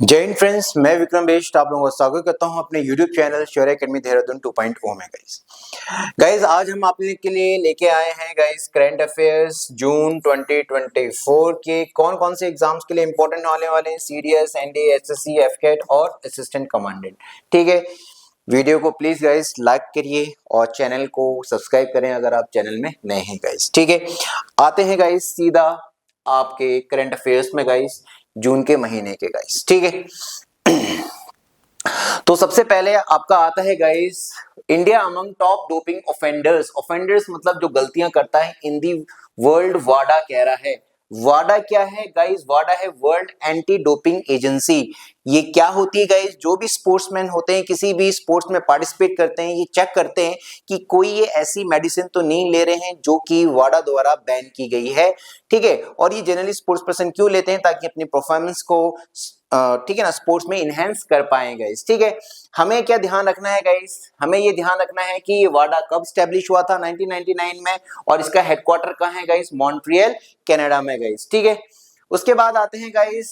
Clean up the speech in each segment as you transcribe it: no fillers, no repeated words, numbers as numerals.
जय हिंद फ्रेंड्स, मैं विक्रम बेस्ट आप लोगों का स्वागत करता हूं अपने YouTube चैनल शौर्य एकेडमी देहरादून 2.0 में। गाइस आज हम आप लोगों के लिए लेके आए हैं गाइस करंट अफेयर्स जून 2024 के कौन कौन से एग्जाम्स के लिए इंपॉर्टेंट होने वाले हैं, सीडीएस, एनडीए, एसएससी, एफकेट और असिस्टेंट कमांडेंट। ठीक है, वीडियो को प्लीज गाइस लाइक करिए और चैनल को सब्सक्राइब करें अगर आप चैनल में नए हैं गाइस। ठीक है, आते हैं गाइस सीधा आपके करंट अफेयर्स में गाइस जून के महीने के गाइस। ठीक है, तो सबसे पहले आपका आता है guys India among top doping offenders. Offenders मतलब जो गलतियां करता है इन दी वर्ल्ड। वाडा कह रहा है, वाडा क्या है गाइस? वाडा है वर्ल्ड एंटी डोपिंग एजेंसी। ये क्या होती है गाइस? जो भी स्पोर्ट्समैन होते हैं, किसी भी स्पोर्ट्स में पार्टिसिपेट करते हैं, ये चेक करते हैं कि कोई ये ऐसी मेडिसिन तो नहीं ले रहे हैं जो कि वाडा द्वारा बैन की गई है। ठीक है, और ये जनरली स्पोर्ट्स पर्सन क्यों लेते हैं? ताकि अपनी परफॉर्मेंस को ठीक है ना, स्पोर्ट्स में इनहेंस कर पाए गाइस। ठीक है, हमें क्या ध्यान रखना है गाइस? हमें ये ध्यान रखना है कि ये वाडा कब स्टैब्लिश हुआ था? 1999 में, और इसका हेडक्वार्टर कहाँ है गाइस? मॉन्ट्रियल कनाडा में गाइस। ठीक है, उसके बाद आते हैं गाइस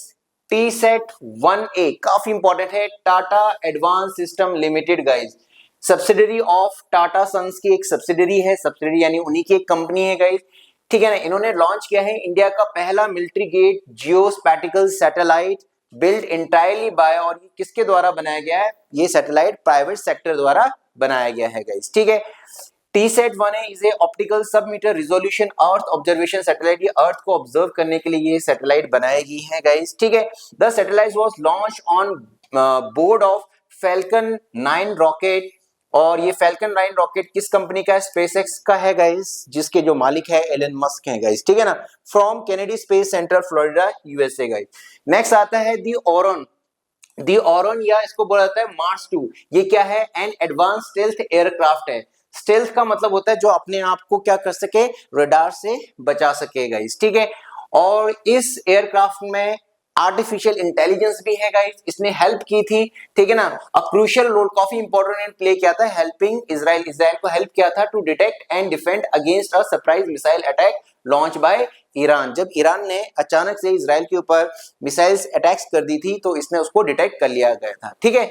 टीसेट 1A, काफी इंपॉर्टेंट है। Tata Advance System Limited guys, subsidiary of Tata Sons की एक सब्सिडरी है। सब्सिडरी यानी उन्हीं की एक कंपनी है गाइस। ठीक है ना, इन्होंने लॉन्च किया है इंडिया का पहला military grade geospatial satellite build entirely by, और ये किसके द्वारा बनाया गया है? ये सैटेलाइट प्राइवेट सेक्टर द्वारा बनाया गया है गाइस। ठीक है, TSAT 1A is a optical sub meter resolution earth observation satellite. ये अर्थ को ऑब्जर्व करने के लिए ये सैटेलाइट बनाई गई है गाइस। ठीक है, the satellite was launch on board of falcon 9 rocket, और ये फैल्कन 9 रॉकेट किस कंपनी का है? स्पेसएक्स का है गाइस, जिसके जो मालिक है एलन मस्क हैं गाइस। ठीक है ना, from Kennedy space centre Florida USA guys. Next आता है दी ओरन। दी ओरन या इसको बोला जाता है मार्स 2। ये क्या है? एन एडवांस स्टेल्थ एयरक्राफ्ट है। स्टेल्थ का मतलब होता है जो अपने आप को क्या कर सके? रडार से बचा सके गाइस। ठीक है, और इस एयरक्राफ्ट में आर्टिफिशियल इंटेलिजेंस भी है गाइस, इसने हेल्प की थी। ठीक है ना, अ क्रूशियल रोल, काफी इंपॉर्टेंट प्ले किया था हेल्पिंग इजराइल। इजराइल को हेल्प किया था to detect and defend against a surprise missile attack launch by Iran. जब ईरान ने अचानक से इजराइल के ऊपर मिसाइल्स अटैक्स कर दी थी तो इसने उसको डिटेक्ट कर लिया गया था। ठीक है,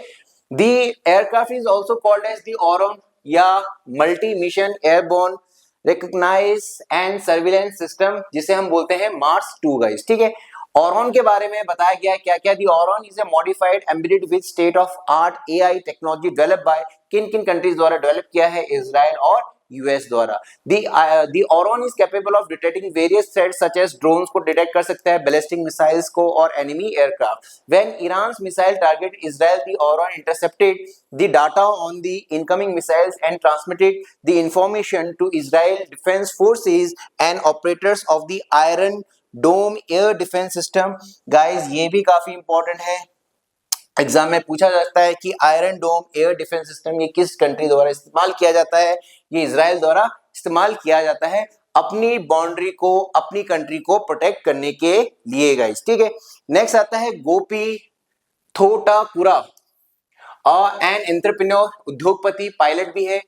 the aircraft is also called as the Oron या multi mission airborne recognise and surveillance system, जिसे हम बोलते हैं मार्स 2 गाइस। ठीक है, ऑरन के बारे में बताया गया क्या क्या? The Oron is a modified embedded with state of art AI technology developed by किन किन कंट्रीज द्वारा डेवलप किया है? इजराइल और यूएस द्वारा। The Oron is capable of detecting various threats such as drones को डिटेक्ट कर सकता है, बैलिस्टिक मिसाइल्स को और enemy aircraft. When Iran's missile target Israel, the Oron intercepted the data on the incoming missiles and transmitted the information to Israel Defense Forces and operators of the Iron Dome air defense system. Guys, ये भी काफी important है, exam में पूछा जाता है कि iron डोम air defence system ये किस कंट्री द्वारा इस्तेमाल किया जाता है? ये इजराइल द्वारा इस्तेमाल किया जाता है अपनी बाउंड्री को, अपनी कंट्री को प्रोटेक्ट करने के लिए गाइस। ठीक है, नेक्स्ट आता है गोपी थोटापुरा, एन एंटरप्रेन्योर, उद्योगपति, पायलट भी है।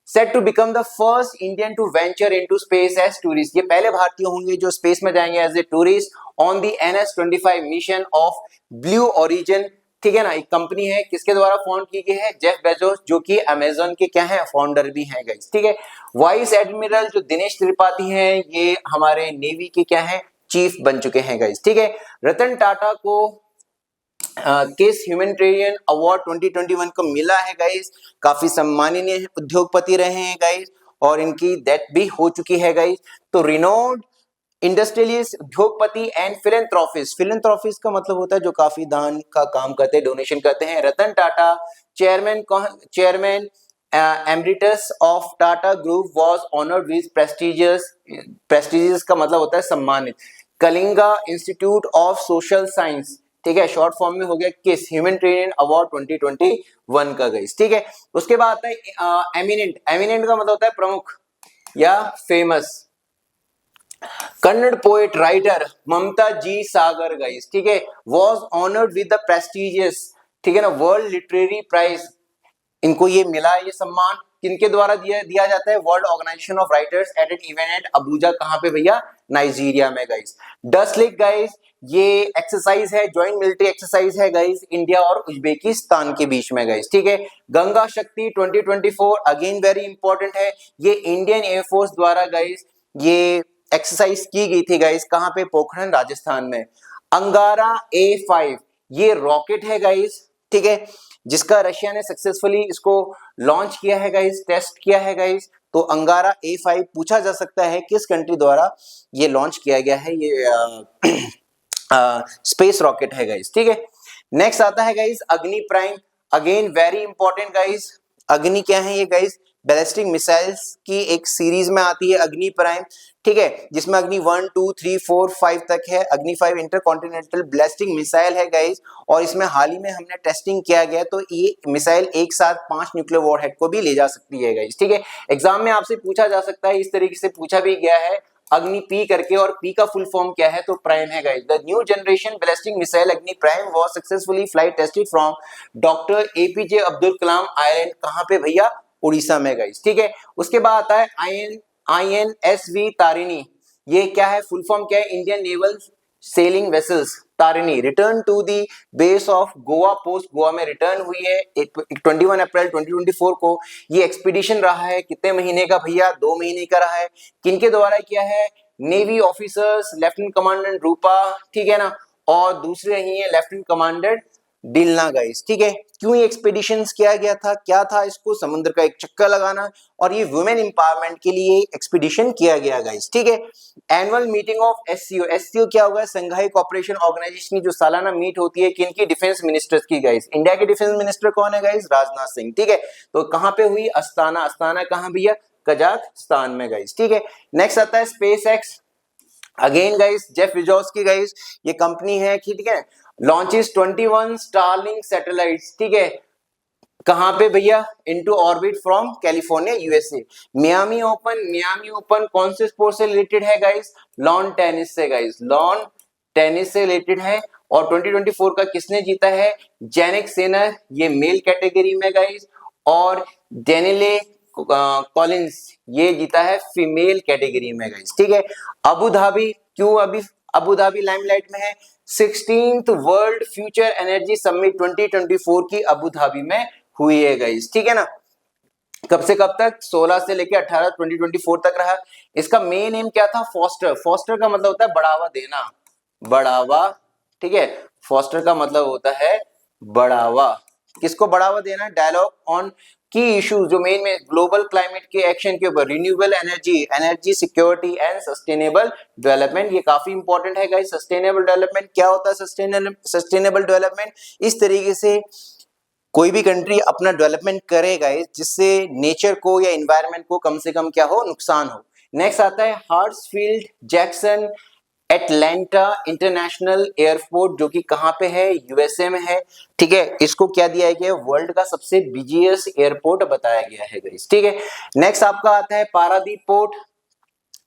Set to become the first Indian to venture into space as tourist. ये पहले भारतीय होंगे जो स्पेस में जाएंगे as a tourist on the NS-25 mission of Blue Origin. ठीक है ना, एक कंपनी है, किसके द्वारा फाउंड की गई है? जेफ बेजोस, जो कि अमेजन के क्या है? फाउंडर भी हैं गाइस। ठीक है, वाइस एडमिरल जो दिनेश त्रिपाठी हैं, ये हमारे नेवी के क्या है? चीफ बन चुके हैं गाइस। ठीक है, रतन टाटा को किस ह्यूमैनिटेरियन अवार्ड 2021 को मिला है गाइस? काफी सम्माननीय उद्योगपति रहे हैं गाइस, और इनकी डेथ भी हो चुकी है गाइस। तो रिनोड इंडस्ट्रियलिस्ट, उद्योगपति एंड फिलेंथ्रोपिस्ट। फिलेंथ्रोपिस्ट का मतलब होता है जो काफी दान का काम करते हैं, डोनेशन करते हैं। Ratan Tata chairman emeritus of Tata group was honoured with prestigious का मतलब होता है सम्मानित। Kalinga institute of social science, ठीक है, शॉर्ट फॉर्म में हो गया किस? ह्यूमैनिटेरियन अवार्ड 2021 का गाइस। ठीक है, उसके बाद आता है एमिनेंट। एमिनेंट का मतलब होता है प्रमुख या फेमस। कन्नड़ पोएट राइटर ममता जी सागर गाइस। ठीक है, was honoured with the prestigious, ठीक है ना, वर्ल्ड लिटरेरी प्राइज। इनको ये मिला ये सम्मान किनके द्वारा दिया जाता है? World organization of writers at an event at Abuja. कहां पे भैया? नाइजीरिया में गाइस। डस्ट लेक गाइस, ये एक्सरसाइज है, ज्वाइंट मिलिट्री एक्सरसाइज है गाइस, इंडिया और उज्बेकिस्तान के बीच में गाइस, ठीक है। गंगा शक्ति 2024 अगेन वेरी इंपॉर्टेंट है, ये इंडियन एयरफोर्स द्वारा गाइस ये एक्सरसाइज की गई थी गाइस, कहां पे? पोखरण राजस्थान में। अंगारा A5 ये रॉकेट है गाइस, ठीक है, जिसका रशिया ने सक्सेसफुली इसको लॉन्च किया है गाइस, टेस्ट किया है गाइस। तो अंगारा A5 पूछा जा सकता है किस कंट्री द्वारा ये लॉन्च किया गया है, ये स्पेस रॉकेट है गाइस, ठीक है। नेक्स्ट आता है गाइस अग्नि prime, again very important guys. अग्नि क्या है ये गाइस? बैलिस्टिक मिसाइल्स की एक सीरीज में आती है अग्नि प्राइम, ठीक है, जिसमें अग्नि 1 2 3 4 5 तक है। अग्नि 5 इंटरकॉन्टिनेंटल बैलिस्टिक मिसाइल है गाइस, और इसमें हाल ही में हमने टेस्टिंग किया गया, तो ये मिसाइल एक साथ 5 न्यूक्लियर वॉरहेड को भी ले जा सकती है गाइस, ठीक है। एग्जाम में आपसे पूछा जा सकता है, इस तरीके से पूछा भी गया है अग्नि पी करके, और पी का फुल फॉर्म क्या है? तो प्राइम है guys. The new generation ballistic missile Agni prime was successfully flight tested from doctor APJ Abdul Kalam island. कहां पे भैया? उड़ीसा में गाइस, ठीक है। उसके बाद आता है INSV तारिणी, ये क्या है? फुल फॉर्म क्या है? Indian naval sailing vessels Tarini return to the base of Goa post, Goa में रिटर्न हुई है 21 अप्रैल 2024 को। ये एक्सपीडिशन रहा है कितने महीने का भैया? 2 महीने का रहा है। किनके द्वारा किया है? नेवी ऑफिसर्स, लेफ्टिनेंट कमांडर रूपा, ठीक है ना, और दूसरे रही है लेफ्टिनेंट कमांडर डिलना गाइस, ठीक है। क्यों ये एक्सपीडिशंस किया गया था? क्या था इसको? समुद्र का एक चक्कर लगाना, और ये वुमेन एम्पावरमेंट के लिए एक्सपीडिशन किया गया गाइस, ठीक है। एनुअल मीटिंग ऑफ SCO क्या होगा? संघाई कोऑपरेशन ऑर्गेनाइजेशन की जो सालाना मीट होती है किनकी? डिफेंस मिनिस्टर्स की गाइस। इंडिया के डिफेंस मिनिस्टर कौन है गाइस? राजनाथ सिंह, ठीक है। तो कहां पे हुई? अस्ताना। अस्ताना कहां भैया? कजाकिस्तान में गाइस, ठीक है। नेक्स्ट आता है space x, again guys Jeff Bezos की गाइस ये कंपनी है, ठीक है। लॉन्चेस 21 स्टारलिंक सैटेलाइट्स, ठीक है। कहां पे भैया? Into orbit from California USA। Miami open कौन से स्पोर्ट से रिलेटेड है गाइस? लॉन टेनिस से गाइस, लॉन टेनिस से रिलेटेड है। और 2024 का किसने जीता है? जेनिक सिनर, ये मेल कैटेगरी में गाइस, और डेनिले कॉलिंस ये जीता है फीमेल कैटेगरी में गाइस, ठीक है। अबू धाबी, क्यों अभी अबू धाबी लाइमलाइट में है? 16th world future energy summit 2024 की अबू धाबी में हुई है गाइस, ठीक है ना। कब से कब तक? 16 से लेके 18 2024 तक रहा। इसका मेन एम क्या था? फॉस्टर। फॉस्टर का मतलब होता है बढ़ावा देना, बढ़ावा, ठीक है। फॉस्टर का मतलब होता है बढ़ावा। किसको बढ़ावा देना? डायलॉग ऑन की इश्यूज जो मेन में ग्लोबल क्लाइमेट के एक्शन के ऊपर, renewable energy, energy security and sustainable development. ये काफी इंपॉर्टेंट है गाइस। सस्टेनेबल डेवलपमेंट क्या होता है? सस्टेनेबल डेवलपमेंट इस तरीके से कोई भी कंट्री अपना डेवलपमेंट करेगा जिससे नेचर को या एनवायरनमेंट को कम से कम क्या हो? नुकसान हो। नेक्स्ट आता है हार्ट्सफील्ड जैक्सन एटलांटा इंटरनेशनल एयरपोर्ट, जो कि कहां पे है? USA में है, ठीक है। इसको क्या दिया गया? वर्ल्ड का सबसे बिजिएस्ट एयरपोर्ट बताया गया है गाइस, ठीक है। नेक्स्ट आपका आता है पारादीप पोर्ट,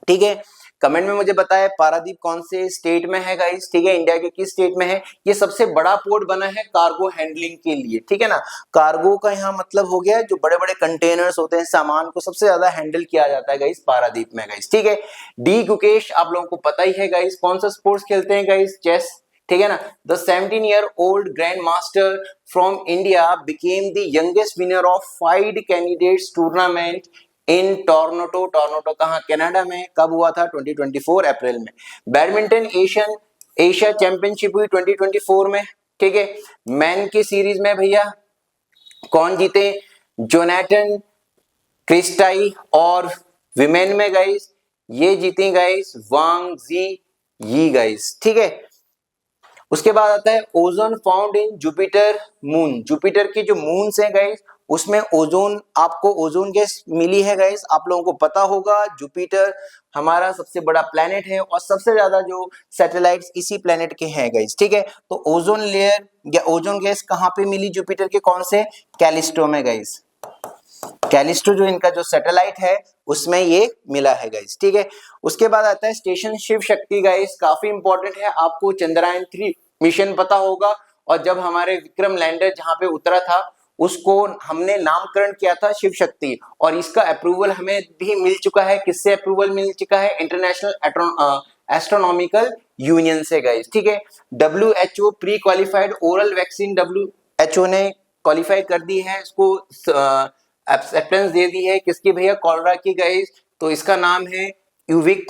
ठीक है। कमेंट में मुझे बताया पारादीप कौन से स्टेट में है गाइस, ठीक है, इंडिया के किस स्टेट में है। ये सबसे बड़ा पोर्ट बना है कार्गो हैंडलिंग के लिए, ठीक है ना। कार्गो का यहाँ मतलब हो गया जो बड़े बड़े कंटेनर्स होते हैं, सामान को सबसे ज्यादा हैंडल किया जाता है गाइस पारादीप में गाइस, ठीक है। डी गुकेश आप लोगों को पता ही है गाइस, कौन सा स्पोर्ट्स खेलते हैं गाइस? चेस, ठीक है ना। The 17-year-old grand master from India became the youngest winner of 5 candidates tournament in Toronto. Toronto कहां? कनाडा में। कब हुआ था? 2024 अप्रैल में। बैडमिंटन एशिया चैंपियनशिप हुई 2024 में, ठीक है। मैन की सीरीज में भैया कौन जीते? जोनाथन क्रिस्टाई, और विमेन में गाइस ये जीती गाइस वांग जी यी गाइस, ठीक है। उसके बाद आता है ozone found in Jupiter moon. Jupiter की जो मून्स है गाइस उसमें ओजोन, आपको ओजोन गैस मिली है गाइस। आप लोगों को पता होगा जुपिटर हमारा सबसे बड़ा प्लेनेट है और सबसे ज्यादा जो सैटेलाइट्स इसी प्लेनेट के हैं गाइस, ठीक है। तो ओजोन लेयर या ओजोन गैस कहां पे मिली जुपिटर के? कौन से? कैलिस्टो में गाइस। कैलिस्टो जो इनका जो सैटेलाइट है उसमें ये मिला है गाइस, ठीक है। उसके बाद आता है स्टेशन शिव शक्ति गाइस, काफी इंपॉर्टेंट है। आपको चंद्रयान 3 मिशन पता होगा, और जब हमारे विक्रम लैंडर जहां पे उतरा था उसको हमने नामकरण किया था शिव शक्ति, और इसका अप्रूवल हमें भी मिल चुका है। किससे अप्रूवल मिल चुका है? इंटरनेशनल एस्ट्रोनॉमिकल यूनियन से गाइस, ठीक है। WHO pre qualified oral vaccine WHO ने क्वालिफाई कर दी है, इसको एक्सेप्टेंस दे दी है। किसकी भैया? कॉलरा की गाइस। तो इसका नाम है यूविक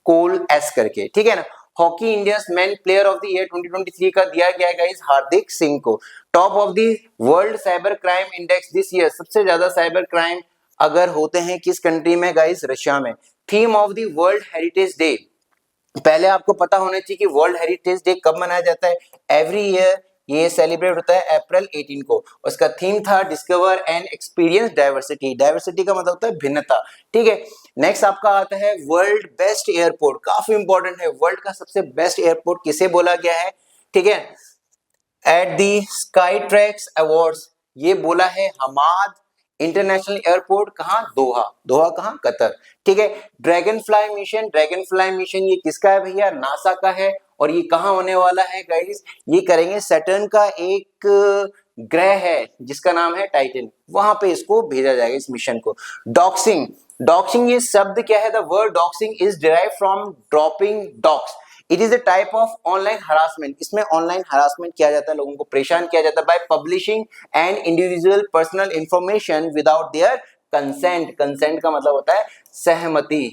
कोल एस करके, ठीक है ना। Hockey Indians man player of the year 2023 का दिया गया है गाइस हार्दिक सिंह को। Top of the world cyber crime index this year, सबसे ज्यादा साइबर क्राइम अगर होते हैं किस कंट्री में गाइस? रशिया में। Theme of the world heritage day, पहले आपको पता होना चाहिए कि वर्ल्ड हेरिटेज डे कब मनाया जाता है? एवरी ईयर ये सेलिब्रेट होता है अप्रैल 18 को। उसका थीम था discover and experience diversity. Diversity का मतलब होता है भिन्नता, ठीक है। नेक्स्ट आपका आता है वर्ल्ड बेस्ट एयरपोर्ट, काफी इंपॉर्टेंट है। वर्ल्ड का सबसे बेस्ट एयरपोर्ट किसे बोला गया है? ठीक है, at the sky tracks awards ये बोला है हमाद इंटरनेशनल एयरपोर्ट। कहां? दोहा। दोहा कहां? कतर, ठीक है। Dragon fly mission, dragon fly mission ये किसका है भैया? नासा का है। और ये कहां होने वाला है गाइस? ये करेंगे सैटर्न का एक ग्रह है जिसका नाम है टाइटन, वहां पे इसको भेजा जाएगा इस मिशन को। डॉक्सिंग, डॉक्सिंग ये शब्द क्या है? The word doxing is derive from dropping docs. It is a type of online harassment. इसमें ऑनलाइन हरासमेंट किया जाता है, लोगों को परेशान किया जाता है by publishing and individual personal information without their consent. Consent का मतलब होता है सहमति,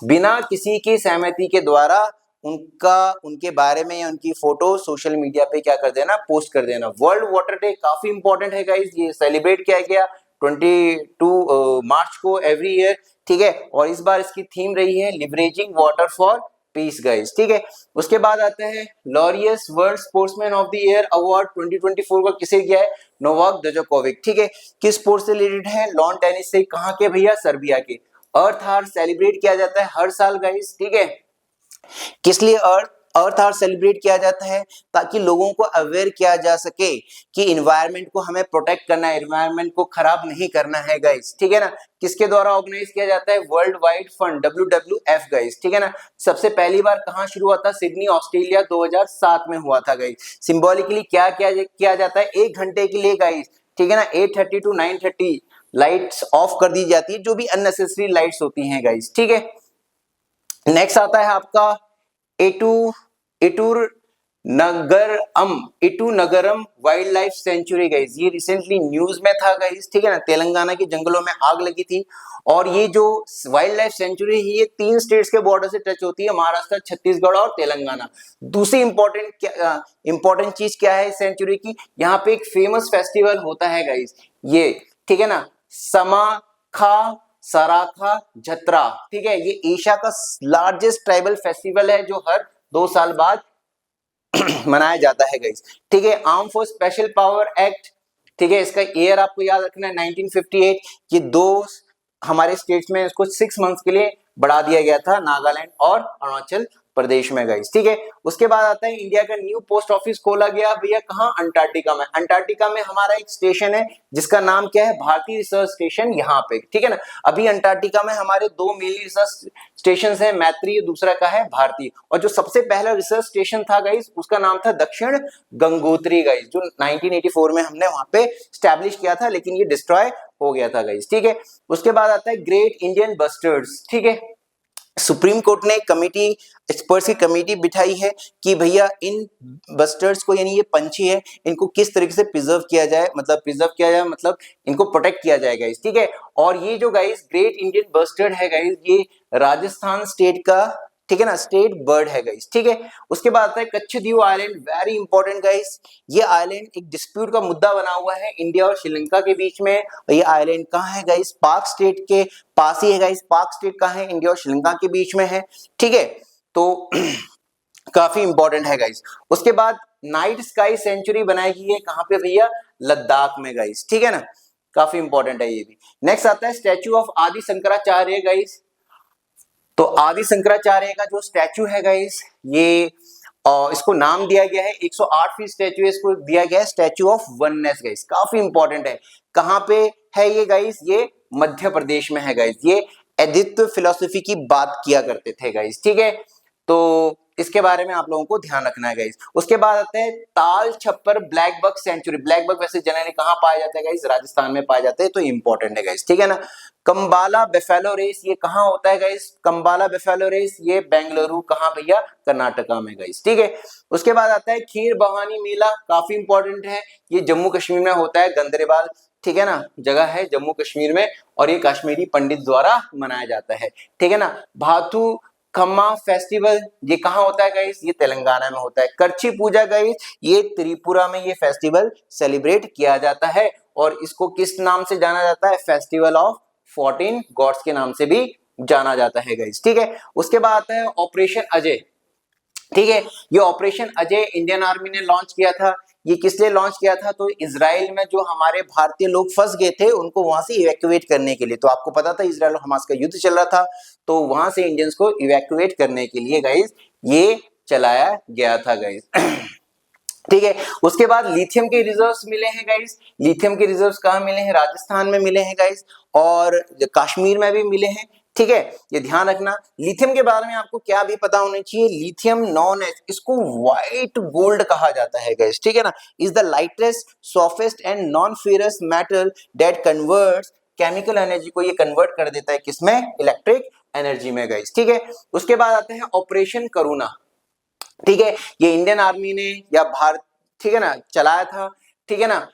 बिना किसी की सहमति के द्वारा उनके बारे में या उनकी फोटो सोशल मीडिया पे क्या कर देना? पोस्ट कर देना। वर्ल्ड वाटर डे काफी इंपॉर्टेंट है गाइस, ये सेलिब्रेट किया गया 22 मार्च को एवरी ईयर, ठीक है। और इस बार इसकी थीम रही है leveraging water for piece guys, ठीक है। उसके बाद आते हैं Laureus world sportsman of the year award 2024 का किसे दिया है? नोवाक जोकोविक, ठीक है। किस स्पोर्ट से रिलेटेड है? लॉन टेनिस से। कहां के भैया? सर्बिया के। अर्थ आवर सेलिब्रेट किया जाता है हर साल गाइस, ठीक है। किस लिए अर्थ आवर सेलिब्रेट किया जाता है? ताकि लोगों को अवेयर किया जा सके कि इन्वायरमेंट को हमें प्रोटेक्ट करना है, इन्वायरमेंट को खराब नहीं करना है गाइस, ठीक है ना। किसके द्वारा ऑर्गेनाइज किया जाता है? World wide fund WWF guys, ठीक है ना। सबसे पहली बार कहां शुरू हुआ था? सिडनी ऑस्ट्रेलिया 2007 में हुआ था गाइस। सिंबॉलिकली क्या किया जाता है? 1 घंटे के लिए गाइस, ठीक है ना, 8:30 to 9:30 लाइट्स ऑफ कर दी जाती है, जो भी अननेसेसरी लाइट्स होती हैं गाइस, ठीक है। नेक्स्ट आता है आपका इटूर नगरम वाइल्ड लाइफ सेंचुरी गाइस। ये रिसेंटली न्यूज में था गाइस, ठीक है ना। तेलंगाना के जंगलों में आग लगी थी, और ये जो वाइल्ड लाइफ सेंचुरी है ये 3 स्टेट्स के बॉर्डर से टच होती है, महाराष्ट्र, छत्तीसगढ़ और तेलंगाना। दूसरी इंपॉर्टेंट चीज क्या है इस सेंचुरी की? यहाँ पे एक फेमस फेस्टिवल होता है गाइस, ये, ठीक है ना, समाखा सराखा जत्रा, ठीक है। ये एशिया का लार्जेस्ट ट्राइबल फेस्टिवल है जो हर 2 साल बाद मनाया जाता है गाइस, ठीक है। Arm force special power act, ठीक है, इसका ईयर आपको याद रखना है 1958। ये 2 हमारे स्टेट्स में इसको 6 मंथ्स के लिए बढ़ा दिया गया था, नागालैंड और अरुणाचल प्रदेश में गाइस, ठीक है। उसके बाद आता है इंडिया का न्यू पोस्ट ऑफिस खोला गया भैया, कहां? अंटार्कटिका में। अंटार्कटिका में हमारा एक स्टेशन है जिसका नाम क्या है? भारतीय रिसर्च स्टेशन, यहाँ पे, ठीक है ना। अभी अंटार्कटिका में हमारे 2 मेन रिसर्च स्टेशन है, मैत्री, दूसरा का है भारती। और जो सबसे पहला रिसर्च स्टेशन था गाइस उसका नाम था दक्षिण गंगोत्री गाइस, जो 1984 में हमने वहां पे स्टैब्लिश किया था, लेकिन ये डिस्ट्रॉय हो गया था गाइस, ठीक है। उसके बाद आता है ग्रेट इंडियन बस्टर्ड्स, ठीक है। सुप्रीम कोर्ट ने कमेटी, एक्सपर्ट्स की कमेटी बिठाई है कि भैया इन बस्टर्ड्स को, यानी ये पंछी है, इनको किस तरीके से प्रिजर्व किया जाए, मतलब इनको प्रोटेक्ट किया जाए गाइस, ठीक है। और ये जो गाइस ग्रेट इंडियन बस्टर्ड है गाइस, ये राजस्थान स्टेट का, ठीक है ना, स्टेट बर्ड है गाइस, ठीक है। उसके बाद आता है कच्छद्वीप आइलैंड, वेरी इंपॉर्टेंट गाइस। ये आइलैंड एक डिस्प्यूट का मुद्दा बना हुआ है इंडिया और श्रीलंका के बीच में। और ये आइलैंड कहाँ है गाइस? पाक स्टेट के पास ही है गाइस। पाक स्टेट कहाँ है? इंडिया और श्रीलंका के बीच में है, ठीक है। तो काफी इंपॉर्टेंट है गाइस। उसके बाद नाइट स्काई सेंचुरी बनाई गई है, कहां पे भैया? लद्दाख में गाइस, ठीक है ना, काफी इंपॉर्टेंट है ये भी। नेक्स्ट आता है स्टैचू ऑफ आदि शंकराचार्य गाइस। तो आदि शंकराचार्य का जो स्टैचू है गाइस, ये इसको नाम दिया गया है, 108 फीट स्टैचू है, इसको दिया गया है स्टैचू ऑफ वननेस गाइस, काफी इंपॉर्टेंट है। कहां पे है ये गाइस? ये मध्य प्रदेश में है गाइस। ये अद्वितीय फिलॉसफी की बात किया करते थे गाइस, ठीक है। तो इसके बारे में आप लोगों को ध्यान रखना है गाइस। उसके बाद आते हैं Tal Chhapar blackbuck sanctuary. Blackbuck वैसे जनरली कहां पाया जाता है गाइस, राजस्थान में पाए जाते हैं, तो इंपॉर्टेंट है गाइस, ठीक है ना। कंबाला बेफेलो रेस ये कहां होता है गाइस, कंबाला बेफेलो रेस ये बेंगलुरु, कहां भैया, कर्नाटका में गाइस, ठीक है। उसके बाद आता है खीर भवानी मेला, काफी इंपॉर्टेंट है, ये जम्मू कश्मीर में होता है, गंदरेबाल, ठीक है ना, जगह है जम्मू कश्मीर में, और ये कश्मीरी पंडित द्वारा मनाया जाता है, ठीक है ना। भाथू खम्मा फेस्टिवल ये कहां होता है गाइस, ये तेलंगाना में होता है। करछी पूजा गाइस ये त्रिपुरा में ये फेस्टिवल सेलिब्रेट किया जाता है, और इसको किस नाम से जाना जाता है, फेस्टिवल ऑफ 14 गॉड्स के नाम से भी जाना जाता है गाइस, ठीक है। उसके बाद आता है ऑपरेशन अजय, ठीक है। ये ऑपरेशन अजय इंडियन आर्मी ने लॉन्च किया था। ये किस लिए लॉन्च किया था, तो इजराइल में जो हमारे भारतीय लोग फंस गए थे उनको वहां से इवैक्यूएट करने के लिए। तो आपको पता था इजराइल और हमास का युद्ध चल रहा था, तो वहां से इंडियंस को इवैक्यूएट करने के लिए गाइस ये चलाया गया था गाइस ठीक है। उसके बाद लिथियम के रिजर्व्स मिले हैं गाइस। लिथियम के रिजर्व्स कहाँ मिले हैं, राजस्थान में मिले हैं गाइस, और कश्मीर में भी मिले हैं, ठीक है। ये ध्यान रखना। लिथियम के बारे में आपको क्या भी पता होना चाहिए, लिथियम नॉन एज, इसको व्हाइट गोल्ड कहा जाता है गाइस, ठीक है ना। Is the lightest softest and non ferrous metal that converts chemical energy को, ये कन्वर्ट कर देता है किसमें, इलेक्ट्रिक एनर्जी में गाइस, ठीक है। उसके बाद आते हैं ऑपरेशन करुणा, ठीक है। ये इंडियन आर्मी ने या भारत, ठीक है ना, चलाया था, ठीक है ना।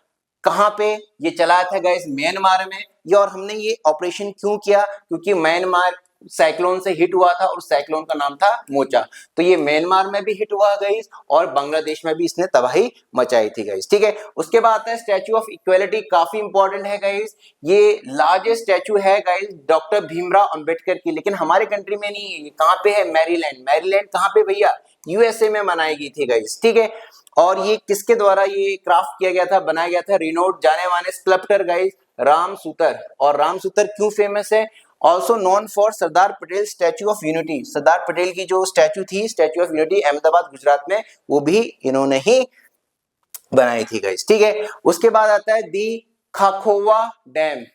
कहां पे ये चलाया था गाइस, म्यांमार में। ये और हमने ये ऑपरेशन क्यों किया, क्योंकि म्यांमार साइक्लोन से हिट हुआ था, और साइक्लोन का नाम था मोचा। तो ये म्यांमार में भी हिट हुआ गाइस, और बांग्लादेश में भी इसने तबाही मचाई थी गाइस, ठीक है। उसके बाद आता है स्टैच्यू ऑफ इक्वालिटी, काफी इंपॉर्टेंट है गाइस। ये लार्जेस्ट स्टैच्यू है गाइस डॉक्टर भीमराव अंबेडकर की, लेकिन हमारे कंट्री में नहीं है। ये कहां पे है, मैरीलैंड। मैरीलैंड कहां पे भैया, यूएसए में बनाई गई थी गाइस, ठीक है। और ये किसके द्वारा ये क्राफ्ट किया गया था, बनाया गया था, रिनोड जाने माने स्कल्प्टर गाइस राम सूतर। और राम सूतर क्यों फेमस है, also known for Sardar Patel statue of unity. Sardar Patel की जो स्टैच्यू थी, statue of unity Ahmedabad Gujarat में, वो भी इन्होंने ही बनाई थी गाइस, ठीक है। उसके बाद आता है दी खाखोवा डैम,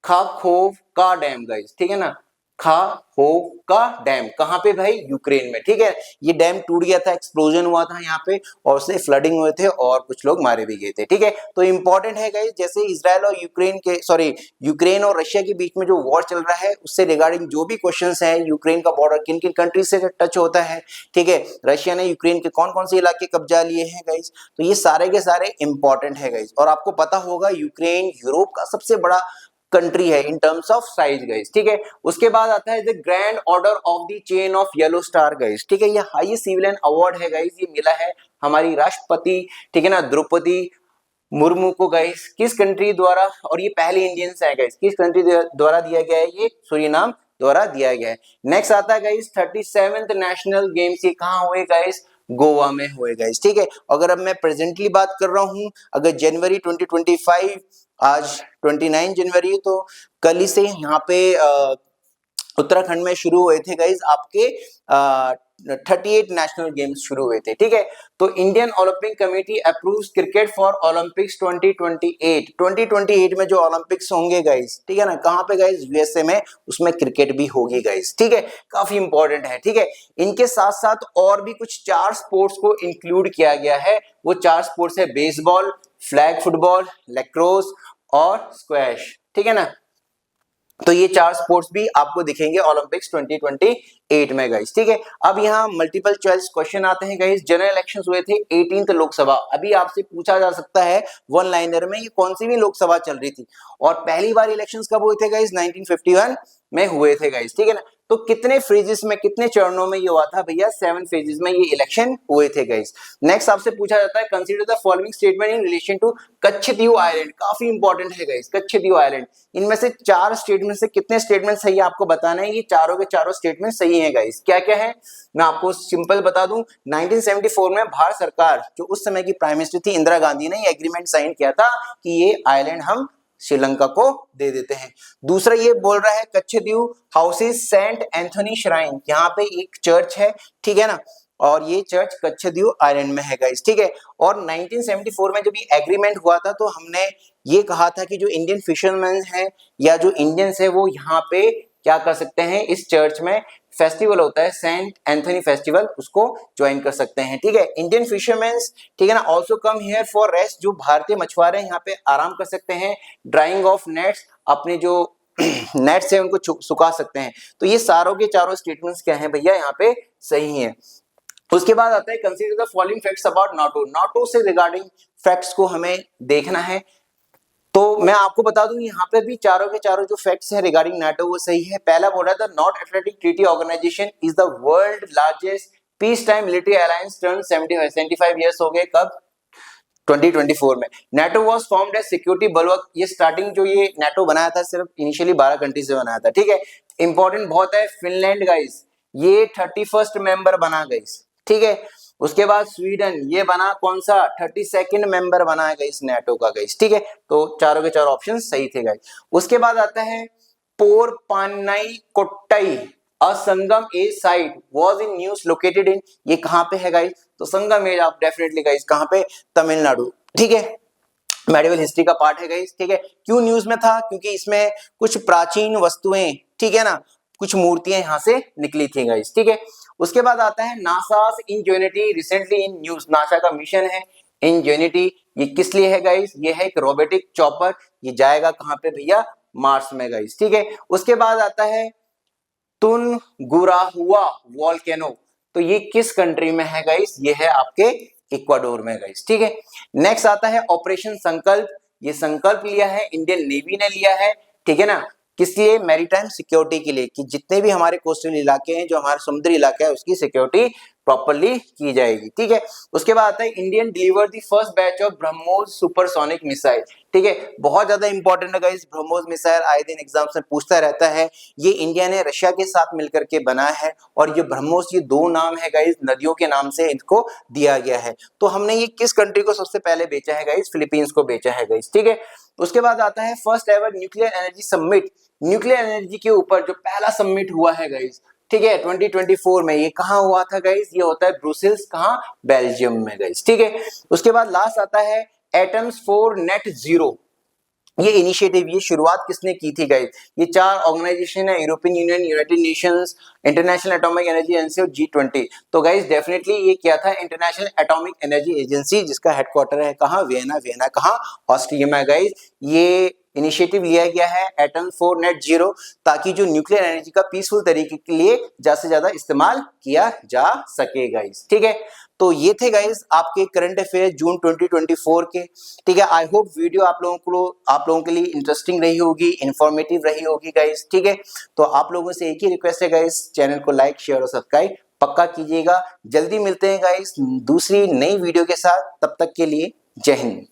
खाखोवका डैम गाइस, ठीक है ना, खाखोवका डैम कहां पे भाई, यूक्रेन में, ठीक है। ये डैम टूट गया था, एक्सप्लोजन हुआ था यहाँ पे, और उससे फ्लडिंग हुए थे, और कुछ लोग मारे भी गए थे, ठीक है। तो इंपॉर्टेंट है गाइस, जैसे इजराइल और यूक्रेन के, सॉरी, यूक्रेन और रशिया के बीच में जो वॉर चल रहा है, उससे रिगार्डिंग जो भी क्वेश्चंस है, यूक्रेन का बॉर्डर किन किन कंट्री से टच होता है, ठीक है, रशिया ने यूक्रेन के कौन कौन से इलाके कब्जा लिए हैं गाइस, तो ये सारे के सारे इंपॉर्टेंट है गाइस। और आपको पता होगा यूक्रेन यूरोप का सबसे बड़ा कंट्री है in terms of size guys, ठीक है। उसके बाद आता है the grand order of the chain of yellow star guys, ठीक है। ये हाईएस्ट सिविलियन अवार्ड है गाइस, ये मिला है हमारी राष्ट्रपति, ठीक है ना, द्रौपदी मुर्मू को गाइस, किस कंट्री द्वारा, और ये पहले इंडियंस है गाइस, किस कंट्री द्वारा दिया गया है, ये सूरीनाम द्वारा दिया गया है। नेक्स्ट आता है गाइस 37th नेशनल गेम्स, ये कहां हुए गाइस, गोवा में हुए गाइस, ठीक है। अगर अब मैं प्रेजेंटली बात कर रहा हूं, अगर जनवरी 2025, आज 29 जनवरी, तो कल ही से यहाँ पे उत्तराखंड में शुरू हुए थे गाइज आपके 38 नेशनल गेम्स शुरू हुए थे, ठीक है। तो Indian Olympic committee approves cricket for Olympics 2028 में जो ओलंपिक्स होंगे गाइज, ठीक है ना, कहां पे गाइज, यूएसए में, उसमें क्रिकेट भी होगी गाइज, ठीक है। काफी इंपॉर्टेंट है, ठीक है। इनके साथ साथ और भी कुछ 4 स्पोर्ट्स को इंक्लूड किया गया है। वो 4 स्पोर्ट्स है बेसबॉल, फ्लैग फुटबॉल, लैक्रोस और स्क्वैश, ठीक है ना। तो ये 4 स्पोर्ट्स भी आपको दिखेंगे ओलंपिक्स 2028 में गाइस, ठीक है। अब यहाँ मल्टीपल चॉइस क्वेश्चन आते हैं गाइस। जनरल इलेक्शंस हुए थे 18th लोकसभा। अभी आपसे पूछा जा सकता है वन लाइनर में, ये कौन सी भी लोकसभा चल रही थी, और पहली बार इलेक्शंस कब हुए थे गाइस, 1951 में हुए थे गाइस, ठीक है ना। तो कितने फेजेस में, कितने चरणों में ये हुआ था भैया, 7 फेजेस में ये इलेक्शन हुए थे गाइस। नेक्स्ट आपसे पूछा जाता है consider the following statement in relation to Katchatheevu island. काफी इंपॉर्टेंट है गाइस, कच्छदीव आइलैंड। इनमें से 4 स्टेटमेंट से कितने स्टेटमेंट सही है आपको बताना है। ये चारों के चारों स्टेटमेंट सही है गाइस। क्या क्या है मैं आपको सिंपल बता दूं। 1974 में भारत सरकार, जो उस समय की प्राइम मिनिस्टर थी इंदिरा गांधी ने, एग्रीमेंट साइन किया था कि ये आइलैंड हम श्रीलंका को दे देते हैं। दूसरा ये बोल रहा है कच्छदीव हाउसेस सेंट एंथोनी श्राइन, यहाँ पे एक चर्च है, ठीक है ना, और ये चर्च कच्छदीव आइलैंड में है गाइस, ठीक है। और 1974 में जब ये एग्रीमेंट हुआ था, तो हमने ये कहा था कि जो इंडियन फिशरमैन है या जो इंडियंस है, वो यहाँ पे क्या कर सकते हैं, इस चर्च में फेस्टिवल होता है सेंट एंथनी फेस्टिवल, उसको ज्वाइन कर सकते हैं। ठीक है, इंडियन फिशरमैन्स, ठीक है ना, also come here for rest, जो भारतीय मछुआरे हैं यहाँ पे आराम कर सकते हैं। ड्राइंग ऑफ नेट्स, अपने जो नेट्स है उनको सुखा सकते हैं। तो ये सारों के चारों स्टेटमेंट्स क्या हैं भैया, यहाँ पे सही है। उसके बाद आता है consider the following facts about NATO. NATO से रिगार्डिंग फैक्ट्स को हमें देखना है। तो मैं आपको बता दूं यहाँ पे भी चारों के चारों जो फैक्ट्स हैं रिगार्डिंग नाटो वो सही है। पहला बोल रहा था North Atlantic Treaty Organisation is the world largest peace time military alliance, turn 75 years हो गए कब, 2024 में। NATO was formed as security bulwark, ये स्टार्टिंग जो ये नाटो बनाया था सिर्फ इनिशियली 12 कंट्री से बनाया था। ठीक है, इंपॉर्टेंट बहुत है फिनलैंड गाइस, ये 31st मेंबर बना गाइस। ठीक है, उसके बाद स्वीडन ये बना कौन सा, 32nd मेंबर बनाया गया इस नाटो का गाइस। ठीक है, तो चारों के चारों ऑप्शन सही थे गाइस। उसके बाद आता है Porpanai Kottai a Sangam a site was in news located in, ये कहां पे है गाइस, तो संगम है आप डेफिनेटली गाइस कहां पे, तमिलनाडु। ठीक है, मेडिवल हिस्ट्री का पार्ट है गाइस। ठीक है, क्यों न्यूज में था, क्योंकि इसमें कुछ प्राचीन वस्तुएं, ठीक है ना, कुछ मूर्तियां यहां से निकली थी गाइस। ठीक है, उसके बाद आता है NASA's Ingenuity recently in news, NASA का मिशन है इंजेनिटी, ये किस लिए है गाइस, ये है एक रोबोटिक चॉपर, ये जाएगा कहां पे भैया, मार्स में गाइस। ठीक है, उसके बाद आता है तुनगुराहुआ वॉल्केनो, तो ये किस कंट्री में है गाइस, ये है आपके इक्वाडोर में गाइस। ठीक है, नेक्स्ट आता है ऑपरेशन संकल्प, ये संकल्प लिया है इंडियन नेवी ने लिया है। ठीक है ना, किस लिए, मैरीटाइम सिक्योरिटी के लिए, कि जितने भी हमारे कोस्टल इलाके हैं, जो हमारा समुद्री इलाका है, उसकी सिक्योरिटी प्रॉपर्ली की जाएगी। ठीक है, उसके बाद आता है Indian deliver the first batch of BrahMos supersonic missile. ठीक है, बहुत ज्यादा इंपॉर्टेंट है गाइस, ब्रह्मोस मिसाइल आए दिन एग्जाम्स में पूछता रहता है। ये इंडिया ने रशिया के साथ मिलकर के बनाया है, और ये ब्रह्मोस, ये दो नाम है गाइस, नदियों के नाम से इनको दिया गया है। तो हमने ये किस कंट्री को सबसे पहले बेचा है गाइस, फिलीपींस को बेचा है गाइस। ठीक है, उसके बाद आता है first ever nuclear energy summit, nuclear energy के ऊपर जो पहला समिट हुआ है गाइस, ठीक है, 2024 में, ये कहां हुआ था गाइस, ये होता है ब्रुसेल्स, कहां, बेल्जियम में गाइस। ठीक है, उसके बाद लास्ट आता है एटम्स फॉर नेट जीरो, ये इनिशिएटिव, ये शुरुआत किसने की थी गाइस, ये चार ऑर्गेनाइजेशन है, European union, United Nations, international atomic energy agency और G20। तो गाइस डेफिनेटली ये क्या था, इंटरनेशनल एटॉमिक एनर्जी एजेंसी, जिसका हेडक्वार्टर है कहां, वियना, वियना कहां, ऑस्ट्रिया में गाइस। ये इनिशिएटिव लिया गया है एटम फॉर नेट जीरो, ताकि जो न्यूक्लियर एनर्जी का पीसफुल तरीके के लिए ज्यादा से ज्यादा इस्तेमाल किया जा सके गाइस। ठीक है, तो ये थे गाइस आपके करंट अफेयर जून 2024 के। ठीक है, आई होप वीडियो आप लोगों के लिए इंटरेस्टिंग रही होगी, इंफॉर्मेटिव रही होगी गाइस। ठीक है, तो आप लोगों से एक ही रिक्वेस्ट है गाइस, चैनल को लाइक, शेयर और सब्सक्राइब पक्का कीजिएगा। जल्दी मिलते हैं गाइस दूसरी नई वीडियो के साथ, तब तक के लिए जय हिंद।